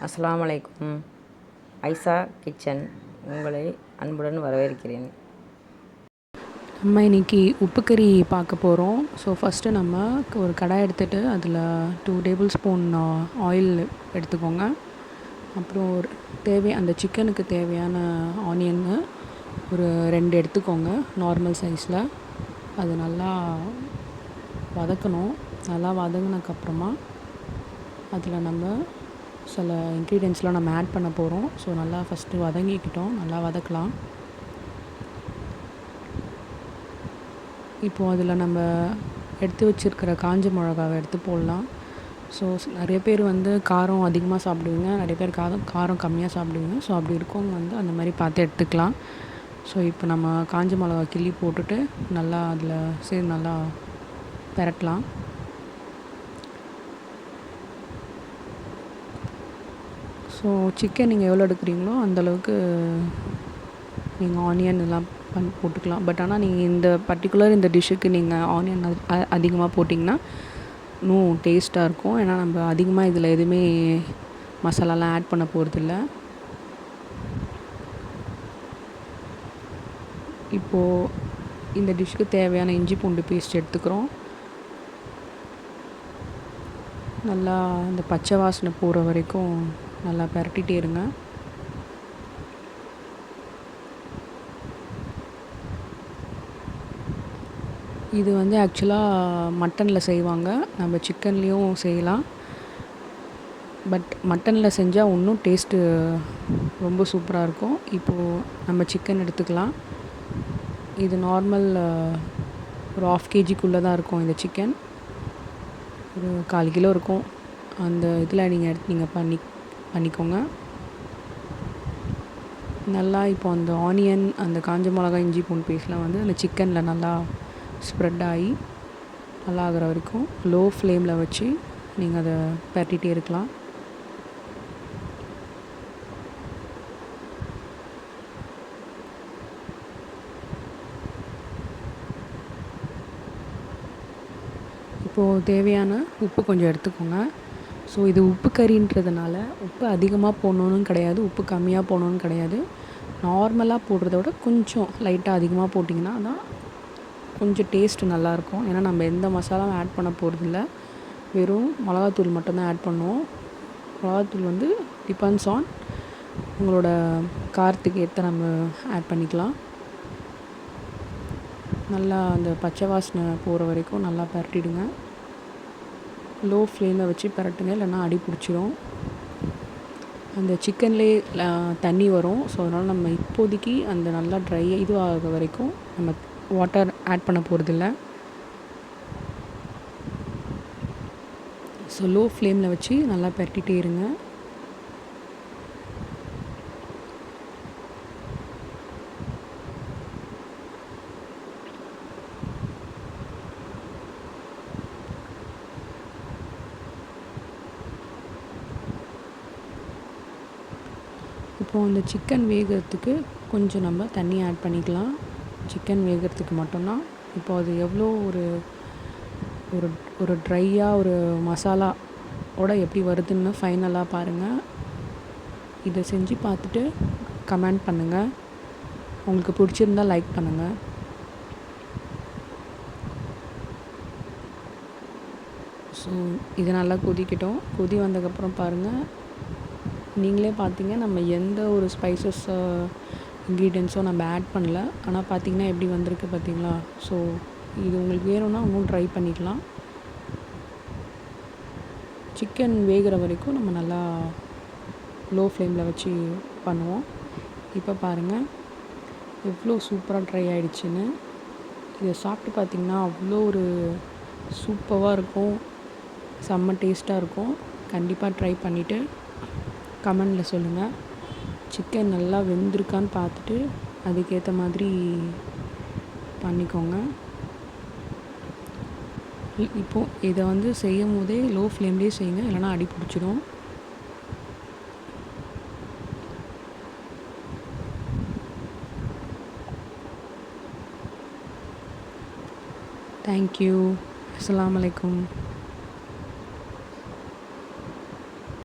அஸ்ஸலாமு அலைக்கும். ஐசா கிச்சன் உங்களை அன்புடன் வரவேற்கிறேன். நம்ம இன்றைக்கி உப்பு கறி பார்க்க போகிறோம். ஸோ ஃபஸ்ட்டு நம்ம ஒரு கடாய் எடுத்துகிட்டு அதில் 2 டேபிள் ஸ்பூன் ஆயில் எடுத்துக்கோங்க. அப்புறம் அந்த சிக்கனுக்கு தேவையான ஆனியன்னு ஒரு 2 எடுத்துக்கோங்க, நார்மல் சைஸில். அது நல்லா வதக்கணும். நல்லா வதங்கினதுக்கப்புறமா அதில் நம்ம சில இன்க்ரீடியன்ஸ்லாம் நம்ம ஆட் பண்ண போகிறோம். ஸோ நல்லா ஃபஸ்ட்டு வதங்கிக்கிட்டோம், நல்லா வதக்கலாம். இப்போது அதில் நம்ம எடுத்து வச்சுருக்கிற காஞ்ச மிளகாவை எடுத்து போடலாம். ஸோ நிறைய பேர் காரம் அதிகமாக சாப்பிடுவீங்க, நிறைய பேர் காரம் கம்மியாக சாப்பிடுவீங்க. ஸோ அப்படி இருக்கவங்க அந்த மாதிரி பார்த்து எடுத்துக்கலாம். ஸோ இப்போ நம்ம காஞ்ச மிளகா கிள்ளி போட்டுட்டு நல்லா அதில் நல்லா பெரட்டலாம். ஸோ சிக்கன் நீங்கள் எவ்வளோ எடுக்கிறீங்களோ அந்தளவுக்கு நீங்கள் ஆனியன் எல்லாம் போட்டுக்கலாம். பட் ஆனால் நீங்கள் இந்த டிஷ்ஷுக்கு நீங்கள் ஆனியன் அதிகமாக போட்டிங்கன்னா இன்னும் டேஸ்ட்டாக இருக்கும். ஏன்னா நம்ம அதிகமாக இதில் எதுவுமே மசாலாலாம் ஆட் பண்ண போகிறதில்ல. இப்போது இந்த டிஷ்ஷுக்கு தேவையான இஞ்சி பூண்டு பேஸ்ட் எடுத்துக்கிறோம். நல்லா அந்த பச்சை வாசனை போகிற வரைக்கும் நல்லா பரட்டிகிட்டே இருங்க. இது ஆக்சுவலாக மட்டனில் செய்வாங்க, நம்ம சிக்கன்லேயும் செய்யலாம். பட் மட்டனில் செஞ்சால் இன்னும் டேஸ்ட்டு ரொம்ப சூப்பராக இருக்கும். இப்போது நம்ம சிக்கன் எடுத்துக்கலாம். இது நார்மல் ஒரு 1/2 kgக்குள்ளே தான் இருக்கும் இந்த சிக்கன். ஒரு 1/4 கிலோ இருக்கும். அந்த இதில் நீங்கள் பண்ணிக்கோங்க. நல்லா இப்போ அந்த ஆனியன், அந்த காஞ்ச மிளகா, இஞ்சி பூண்டு பேஸ்ட்லாம் அந்த சிக்கனில் நல்லா ஸ்ப்ரெட் ஆகி நல்லா ஆகிற வரைக்கும் லோ ஃப்ளேமில் வச்சு நீங்கள் அதை பரட்டிகிட்டே இருக்கலாம். இப்போது தேவையான உப்பு கொஞ்சம் எடுத்துக்கோங்க. ஸோ இது உப்பு கறின்றதுனால உப்பு அதிகமாக போடணுன்னு கிடையாது, உப்பு கம்மியாக போடணுன்னு கிடையாது. நார்மலாக போடுறத விட கொஞ்சம் லைட்டாக அதிகமாக போட்டிங்கன்னா தான் கொஞ்சம் டேஸ்ட்டு நல்லாயிருக்கும். ஏன்னா நம்ம எந்த மசாலாவும் ஆட் பண்ண போகிறதில்ல, வெறும் மிளகாத்தூள் மட்டும்தான் ஆட் பண்ணுவோம். மிளகாத்தூள் டிபெண்ட்ஸ் ஆன் உங்களோட காரத்துக்கு ஏற்ற நம்ம ஆட் பண்ணிக்கலாம். நல்லா அந்த பச்சை வாசனை போகிற வரைக்கும் நல்லா பரட்டிடுங்க. லோ ஃப்ளேமில் வச்சு பரட்டுங்க, இல்லைன்னா அடி பிடிச்சிரும். அந்த சிக்கன்லேயே தண்ணி வரும். ஸோ அதனால் நம்ம இப்போதைக்கு அந்த நல்லா இது ஆகிற வரைக்கும் நம்ம வாட்டர் ஆட் பண்ண போகிறதில்ல. ஸோ லோ ஃப்ளேமில் வச்சு நல்லா பரட்டிகிட்டே இருங்க. இப்போது அந்த சிக்கன் வேகிறதுக்கு கொஞ்சம் நம்ம தண்ணி ஆட் பண்ணிக்கலாம். சிக்கன் வேகிறதுக்கு மட்டும்தான். இப்போ அது எவ்வளோ ஒரு ஒரு ஒரு ட்ரையாக ஒரு மசாலாவோட எப்படி வருதுன்னு ஃபைனலாக பாருங்கள். இதை செஞ்சு பார்த்துட்டு கமெண்ட் பண்ணுங்கள். உங்களுக்கு பிடிச்சிருந்தால் லைக் பண்ணுங்கள். ஸோ இது நல்லா கொதிக்கட்டும். கொதி வந்ததுக்கப்புறம் பாருங்கள், நீங்களே பார்த்தீங்க நம்ம எந்த ஒரு ஸ்பைசஸ் இன்க்ரீடியன்ஸும் நம்ம ஆட் பண்ணல. ஆனால் பார்த்தீங்கன்னா எப்படி வந்திருக்கு பார்த்தீங்களா? ஸோ இது உங்களுக்கு வேணும்னா இன்னும் ட்ரை பண்ணிக்கலாம். சிக்கன் வேகிற வரைக்கும் நம்ம நல்லா லோ ஃப்ளேமில் வச்சு பண்ணுவோம். இப்போ பாருங்கள் எவ்வளோ சூப்பராக ட்ரை ஆகிடுச்சின்னு. இதை சாப்பிட்டு பார்த்திங்கன்னா அவ்வளோ ஒரு சூப்பராக இருக்கும், செம்ம டேஸ்ட்டாக இருக்கும். கண்டிப்பாக ட்ரை பண்ணிவிட்டு கமெண்டில் சொல்லுங்கள். சிக்கன் நல்லா வெந்திருக்கான்னு பார்த்துட்டு அதுக்கேற்ற மாதிரி பண்ணிக்கோங்க. இப்போது இதை செய்யும் போதே லோ ஃப்ளேம்லேயே செய்யுங்க, இல்லைனா அடி பிடிச்சிடும். தேங்க்யூ. அஸ்ஸலாமு அலைக்கும்.